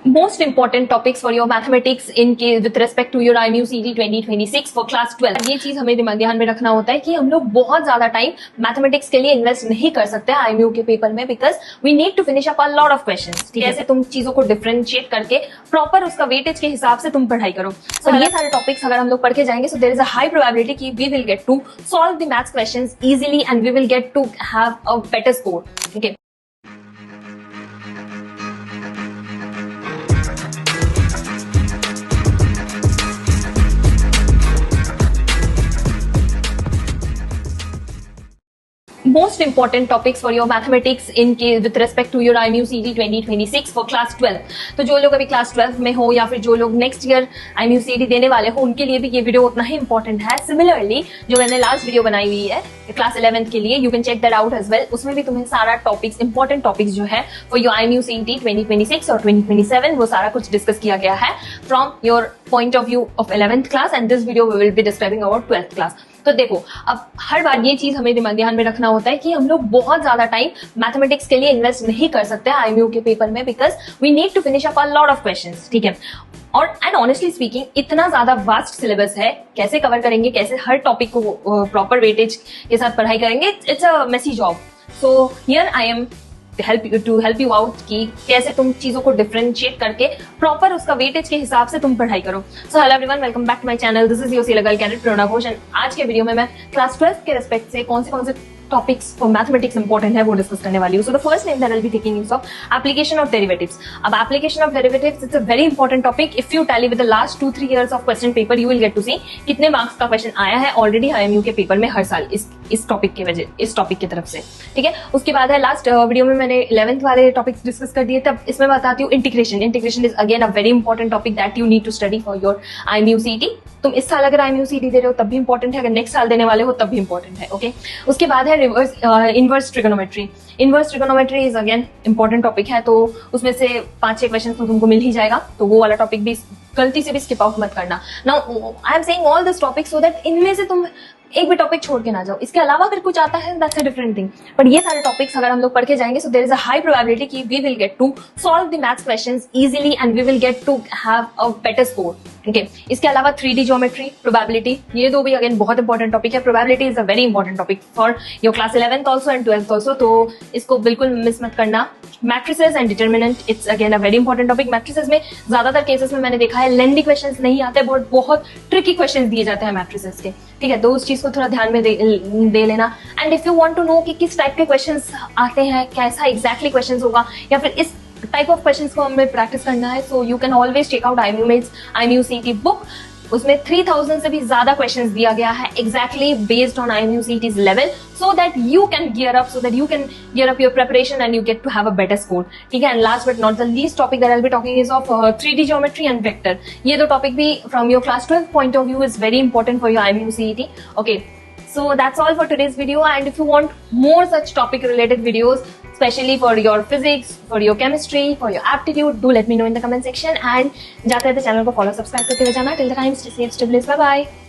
Most important topics for your mathematics in case with respect to your IMU CT 2026 for class 12। ये चीज हमें ध्यान में रखना होता है कि हम लोग बहुत ज्यादा टाइम मैथमेटिक्स के लिए इन्वेस्ट नहीं कर सकते हैं IMU के पेपर में, because we need to finish up a lot of questions. ठीक है, ऐसे तुम चीजों को डिफरेंशिएट करके प्रॉपर उसका वेटेज के हिसाब से तुम पढ़ाई करो। सो ये सारे टॉपिक्स अगर हम लोग पढ़ के जाएंगे, so there is a high probability कि we will get to solve the maths questions easily and we will get to have a better score. ठीक है, most important topics for your mathematics in case with respect to your IMU CT 2026 for class 12। तो जो लोग अभी class 12 में हो या फिर जो लोग next year IMU CT देने वाले हो, उनके लिए भी ये वीडियो उतना ही important है। Similarly, जो मैंने लास्ट वीडियो बनाई हुई है क्लास 11th के लिए, you can check that out as well। उसमें भी तुम्हें सारा टॉपिक्स, important topics जो है for your IMU CT 2026 और 2027 वो सारा कुछ डिस्कस किया गया है from your point of view of 11th class and this video we will be describing about 12th class। तो देखो, अब हर बार ये चीज हमें ध्यान में रखना होता है कि हम लोग बहुत ज्यादा टाइम मैथमेटिक्स के लिए इन्वेस्ट नहीं कर सकते हैं IMU के पेपर में, because we need to finish up a lot of questions. ठीक है, और एंड ऑनेस्टली स्पीकिंग इतना ज्यादा वास्ट सिलेबस है, कैसे कवर करेंगे, कैसे हर टॉपिक को प्रॉपर वेटेज के साथ पढ़ाई करेंगे, it's a messy job. So here I am help you out कि कैसे तुम चीजों को डिफरेंशिएट करके प्रॉपर उसका वेटेज के हिसाब से तुम पढ़ाई करो। So hello everyone, welcome back to my channel. This is your sea level cadet Prerna Ghosh and आज के वीडियो में मैं क्लास 12 के रिस्पेक्ट से कौन से टॉपिक्स फॉर मैथमेटिक्स इंपॉर्टेंट है वो डिस्कस करने वाली हूँ। So the first name that I will be taking is of application of derivatives. अब application of derivatives it's a very important topic. If you tally with the last 2-3 years of question paper, you will get to see कितने marks का question आया है already IMU के paper में हर साल इस topic की तरफ से। ठीक है, उसके बाद है लास्ट वीडियो में मैंने 11th वाले टॉपिक्स डिस्कस कर दिए, तब इसमें बताती हूँ integration. Integration is again a very important topic that you need to study for your IMU CT। तुम इस साल अगर IMU CT दे रहे हो तब भी इंपॉर्टेंट है, अगर नेक्स्ट साल देने वाले हो तब भी इंपॉर्टेंट है। ओके, उसके बाद है inverse trigonometry. Inverse trigonometry is again important topic है, तो उसमें से 5-6 क्वेश्चन तो तुमको मिल ही जाएगा, तो वो वाला टॉपिक भी गलती से भी स्किप आउट मत करना। Now I am saying all this topic so that इनमें से तुम एक भी टॉपिक छोड़ के ना जाओ। इसके अलावा अगर कुछ आता है that's a different thing, but ये सारे टॉपिक्स अगर हम लोग पढ़ के जाएंगे, so there is a high probability कि we will get to solve the maths questions easily and we will get to have a better score. ठीक है, इसके अलावा 3D ज्योमेट्री, प्रोबेबिलिटी, ये दो भी अगेन बहुत इंपॉर्टेंट टॉपिक है। Probability is a very important topic for your class 11th also and 12th also, तो इसको बिल्कुल मिस मत करना। Matrices and determinant, it's again a very important topic. Matrices में ज्यादातर केसेस में मैंने देखा है लेंदी क्वेश्चंस नहीं आते, बहुत ट्रिकी क्वेश्चंस दिए जाते हैं मैट्रिसेस के। ठीक है, तो उस चीज को थोड़ा ध्यान में दे लेना। And if you want to know कि किस टाइप के क्वेश्चंस आते हैं, कैसा एग्जैक्टली क्वेश्चंस होगा, या फिर इस टाइप ऑफ क्वेश्चंस को हमें प्रैक्टिस करना है, so you can always check out IMU CT book. उसमें 3000 से भी ज्यादा क्वेश्चंस दिया गया है exactly based on IMU CT's level, so that you can gear up your preparation and you get to have a better score। ठीक है, and last but not the least topic that I'll be talking is of 3D geometry and vector। ये दो topic भी from your class 12 point of view is very important for your IMU CT। Okay, so that's all for today's video, and if you want more such topic related videos, especially for your physics, for your chemistry, for your aptitude, do let me know in the comment section, and जाते रहते channel को follow subscribe करते हुए जाना। Till the time, stay safe, stay blessed, bye bye।